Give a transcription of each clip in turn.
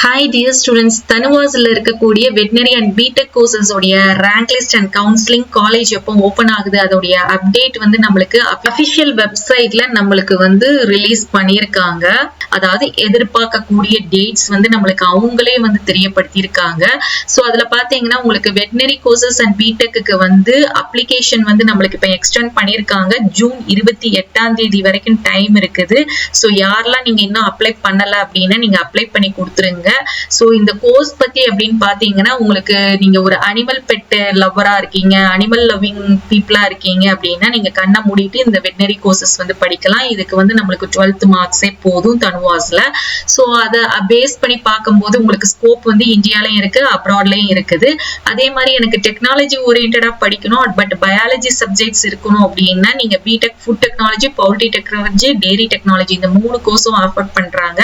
Hi dear students, தனுவாஸ்ல இருக்கக்கூடிய veterinary and BTech courses உடைய rank list and counselling college எப்போ open ஆகுது அதோடைய அப்டேட் வந்து நம்மளுக்கு அபிஷியல் வெப்சைட்ல நம்மளுக்கு வந்து ரிலீஸ் பண்ணியிருக்காங்க. அதாவது எதிர்பார்க்கக்கூடிய டேட்ஸ் வந்து நம்மளுக்கு அவங்களே வந்து தெரியப்படுத்தியிருக்காங்க. ஸோ அதுல பாத்தீங்கன்னா உங்களுக்கு வெட்டனரி கோர்சஸ் அண்ட் பிடெக்கு வந்து அப்ளிகேஷன் வந்து நம்மளுக்கு இப்போ எக்ஸ்டெண்ட் பண்ணியிருக்காங்க. ஜூன் 28 வரைக்கும் டைம் இருக்குது. ஸோ யாரெல்லாம் நீங்க இன்னும் அப்ளை பண்ணல அப்படின்னா நீங்க அப்ளை பண்ணி கொடுத்துருங்க. சோ இந்த கோர்ஸ் பத்தி அப்படின்னு பாத்தீங்கன்னா உங்களுக்கு நீங்க ஒரு அனிமல் பெட் லவ்வரா இருக்கீங்க, அனிமல் லவ்விங் பீப்புளா இருக்கீங்க அப்படின்னா நீங்க கண்ணை மூடிட்டு இந்த வெட்டனரி கோர்சஸ் வந்து படிக்கலாம். இதுக்கு வந்து நம்மளுக்கு 12th மார்க்ஸே போதும் தனுவாஸ்ல. சோ அதை பேஸ் பண்ணி பார்க்கும்போது உங்களுக்கு ஸ்கோப் வந்து இந்தியாலயும் இருக்கு, அப்ராட்லயும் இருக்குது. அதே மாதிரி எனக்கு டெக்னாலஜி ஓரியன்டா படிக்கணும் பட் பயாலஜி சப்ஜெக்ட்ஸ் இருக்கணும் அப்படின்னா நீங்க BTech food technology, poultry technology, dairy technology இந்த 3 கோர்ஸும் ஆஃபர் பண்றாங்க.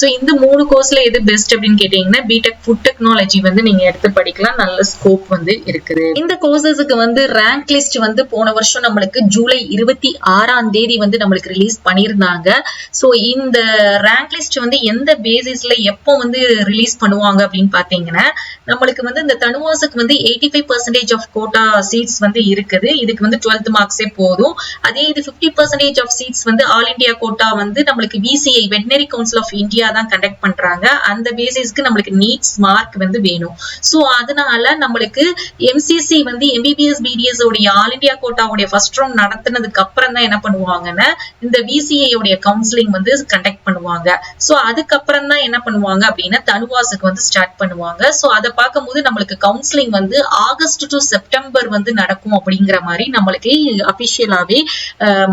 சோ இந்த 3 கோர்ஸ்ல எது பெஸ்ட் அப்படின்னு கேட்டீங்கன்னா பிடெக் ஃபுட் டெக்னாலஜி வந்து நீங்க எடுத்து படிக்கலாம். நல்ல ஸ்கோப் வந்து இருக்குது. இந்த கோர்சஸ்க்கு வந்து ரேங்க் லிஸ்ட் வந்து போன வருஷம் நம்மளுக்கு ஜூலை 26 வந்து நம்மளுக்கு ரிலீஸ் பண்ணியிருந்தாங்க. சோ இந்த ரேங்க் லிஸ்ட் வந்து எந்த பேசிஸ்ல எப்போ வந்து ரிலீஸ் பண்ணுவாங்க அப்படின்னு பாத்தீங்கன்னா நம்மளுக்கு வந்து இந்த தனுவாஸுக்கு வந்து 85% ஆஃப் கோட்டா சீட்ஸ் வந்து இருக்குது. இதுக்கு வந்து 12th மார்க்ஸே போதும். அதே இது 50% ஆஃப் சீட்ஸ் வந்து ஆல் இண்டியா கோட்டா வந்து நம்மளுக்கு VCI veterinary council of India தான் கண்டக்ட் பண்றாங்க. அந்த பேசிஸ்க்கு நம்மளுக்கு நீட்ஸ் மார்க் வந்து வேணும். சோ அதனால நம்மளுக்கு எம்சிசி வந்து எம்பிபிஎஸ் பிடிஎஸ் உடைய ஆல் இண்டியா கோட்டாவுடைய ஃபர்ஸ்ட் ரவுண்ட் நடத்தினதுக்கு அப்புறம் தான் என்ன பண்ணுவாங்கன்னா இந்த விசிஐ உடைய கவுன்சிலிங் வந்து கண்டக்ட் பண்ணுவாங்க. சோ அதுக்கப்புறம் தான் என்ன பண்ணுவாங்க அப்படின்னா தனுவாஸுக்கு வந்து ஸ்டார்ட் பண்ணுவாங்க. சோ அதை பார்க்கும்போது நம்மளுக்கு கவுன்சிலிங் வந்து ஆகஸ்ட் டு செப்டம்பர் வந்து நடக்கும் அப்படிங்கிற மாதிரி நம்மளுக்கு அபிஷியலாவே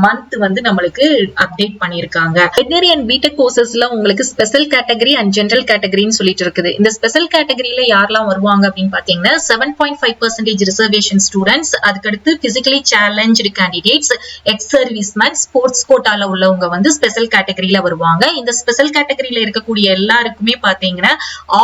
மந்த் வந்து நம்மளுக்கு அப்டேட் பண்ணியிருக்காங்க. வெட்டனரி அண்ட் பிடெக் கோர்சஸ்ல உங்களுக்கு ஸ்பெஷல் கேட்டகரி அண்ட் ஜெனரல் கேட்டகரின்னு சொல்லிட்டு இருக்குது. இந்த ஸ்பெஷல் கேட்டகரியில யாரெல்லாம் வருவாங்க அப்படின்னு பாத்தீங்கன்னா 7.5% ரிசர்வேஷன் ஸ்டூடெண்ட்ஸ், அதுக்கடுத்து physically challenged candidates, ex serviceman, sports கோட்டால உள்ளவங்க வந்து ஸ்பெஷல் கேட்டகரியில வருவாங்க. இந்த ஸ்பெஷல் கேட்டகரியில இருக்கக்கூடிய எல்லாருக்குமே பாத்தீங்கன்னா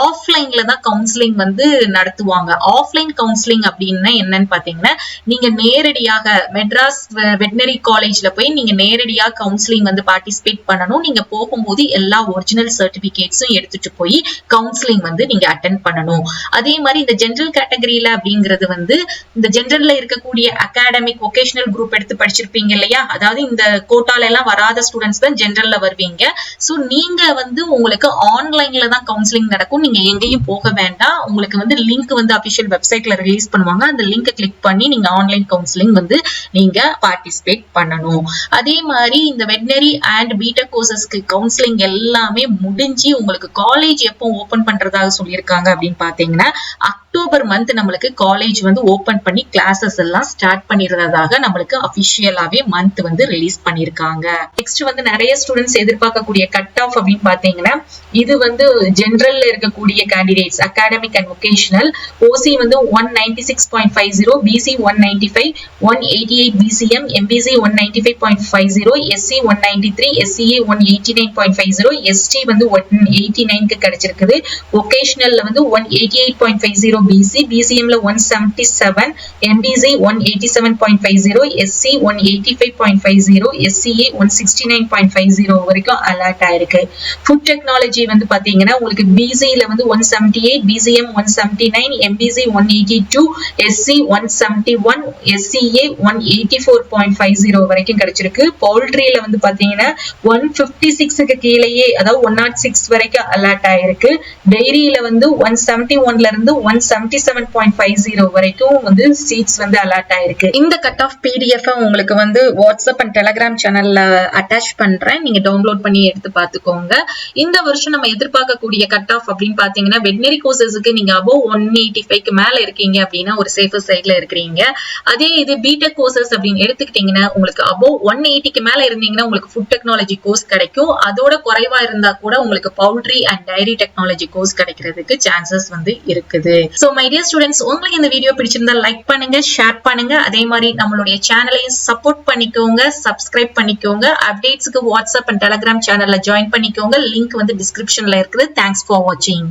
ஆஃப்லைன்ல தான் கவுன்சிலிங் வந்து நடத்துவாங்க. ஆஃப்லைன் கவுன்சிலிங் அப்படின்னா என்னன்னு பாத்தீங்கன்னா நீங்க நேரடியாக மெட்ராஸ் வெட்டனரி காலேஜ்ல போய் நீங்க நேரடியா கவுன்சிலிங் வந்து பார்ட்டிசிபேட் பண்ணணும். நீங்க போகும்போது எல்லா ஒரிஜினல் சர்டிபிகேட்ஸும் எடுத்துட்டு போய் கவுன்சிலிங் வந்து நீங்க அட்டென்ட் பண்ணணும். அதே மாதிரி இந்த ஜெனரல் கேட்டகரியில அப்படிங்கிறது வந்து இந்த ஜெனரல்ல இருக்கக்கூடிய அகாடமிக் வொகேஷனல் குரூப் எடுத்து படிச்சிருப்பீங்க இல்லையா, அதாவது இந்த கோட்டால எல்லாம் வராத ஸ்டூடெண்ட்ஸ் தான் ஜெனரல்ல வருவீங்க. சோ நீங்க வந்து உங்களுக்கு ஆன்லைன்ல தான் கவுன்சிலிங் நடக்கும். நீங்க எங்கேயும் போக வேண்டாம். உங்களுக்கு வந்து லிங்க் வந்து அபிஷியல் வெப்சைட்ல ரிலீஸ் பண்ணுவாங்க. அந்த லிங்கை கிளிக் பண்ணி நீங்க ஆன்லைன் கவுன்சிலிங் வந்து நீங்க பார்ட்டிசிபேட் பண்ணணும். அதே மாதிரி இந்த வெட்டனரி அண்ட் பிடெக் கோர்சஸ்க்கு கவுன்சிலிங் எல்லாமே முடிஞ்சு உங்களுக்கு காலேஜ் எப்போ ஓபன் பண்றதாக சொல்லியிருக்காங்க அப்படின்னு பாத்தீங்கன்னா அக்டோபர் மந்த் நம்மளுக்கு காலேஜ் வந்து ஓபன் பண்ணி கிளாஸஸ் எல்லாம் ஸ்டார்ட் பண்ணிடுறதாக நம்மளுக்கு அபிஷியலாவே மந்த் வந்து ரிலீஸ் பண்ணிருக்காங்க. நெக்ஸ்ட் வந்து நிறைய ஸ்டூடெண்ட்ஸ் எதிர்பார்க்கக்கூடிய கட் ஆஃப் அப்படின்னு பாத்தீங்கன்னா இது வந்து ஜெனரல்ல இருக்கக்கூடிய candidates academic and vocational OC வந்து 196.50, BC 195, 188 BCM, MBC 195.50, SC 193, SCA 189.50, ST வந்து 189க்கு கிடைச்சிருக்குது. வொகேஷனல்ல வந்து 188.50 பிசி, பிசிஎம்ல 177, எம்பிசி 187.50, எஸ்சி 185.50, எஸ்சிஏ 169.50 வரைக்கும் அலர்ட் ஆயிருக்கு. ஃபுட் டெக்னாலஜி வந்து பாத்தீங்கன்னா உங்களுக்கு பிசில வந்து 178, பிசிஎம் 179, எம்பிசி 182, எஸ்சி 171, எஸ்சிஏ 184.50 வரைக்கும் கிடைச்சிருக்கு. பவுல்ட்ரியில வந்து பாத்தீங்கன்னா 156க்கு கீழேயே அதாவது 106 வரைக்கும் அலர்ட் ஆயிருக்கு. டெய்ரியில வந்து 171ல இருந்து 177.50 வரைக்கும் வந்து சீட்ஸ் வந்து அலர்ட் ஆயிருக்கு. இந்த கட் ஆஃப் பிடிஎஃப் உங்களுக்கு வந்து வாட்ஸ்அப் அண்ட் டெலிகிராம் சேனல்ல அட்டாச் பண்றேன். நீங்க டவுன்லோட் பண்ணி எடுத்து பாத்துக்கோங்க. இந்த வருஷம் நம்ம எதிர்பார்க்கக்கூடிய கட் ஆஃப் அப்படின்னு பாத்தீங்கன்னா வெட்டனரி கோர்சஸ்க்கு நீங்க அபோவ் 185க்கு மேல இருக்கீங்க அப்படின்னா ஒரு சேஃபர் சைட்ல இருக்கிறீங்க. அதே இது பிடெக் கோர்சஸ் அப்படின்னு எடுத்துக்கிட்டீங்கன்னா உங்களுக்கு அபோவ் 180க்கு மேல இருந்தீங்கன்னா உங்களுக்கு ஃபுட் டெக்னாலஜி கோர்ஸ் கிடைக்கும். அதோட குறைவா இருந்தா கூட உங்களுக்கு poultry and dairy technology course கிடைக்கிறதுக்கு சான்சஸ் வந்து இருக்குது. சோ மை டியர் ஸ்டூடெண்ட்ஸ், உங்களுக்கு இந்த வீடியோ பிடிச்சிருந்தா லைக் பண்ணுங்க, ஷேர் பண்ணுங்க. அதே மாதிரி நம்மளுடைய சேனலையும் சப்போர்ட் பண்ணிக்கோங்க, சப்ஸ்கிரைப் பண்ணிக்கோங்க. அப்டேட்ஸ்க்கு வாட்ஸ்அப் அண்ட் டெலிகிராம் சேனல்ல ஜாயின் பண்ணிக்கோங்க. லிங்க் வந்து டிஸ்கிரிப்ஷன்ல இருக்குது. தேங்க்ஸ் ஃபார் வாட்சிங்.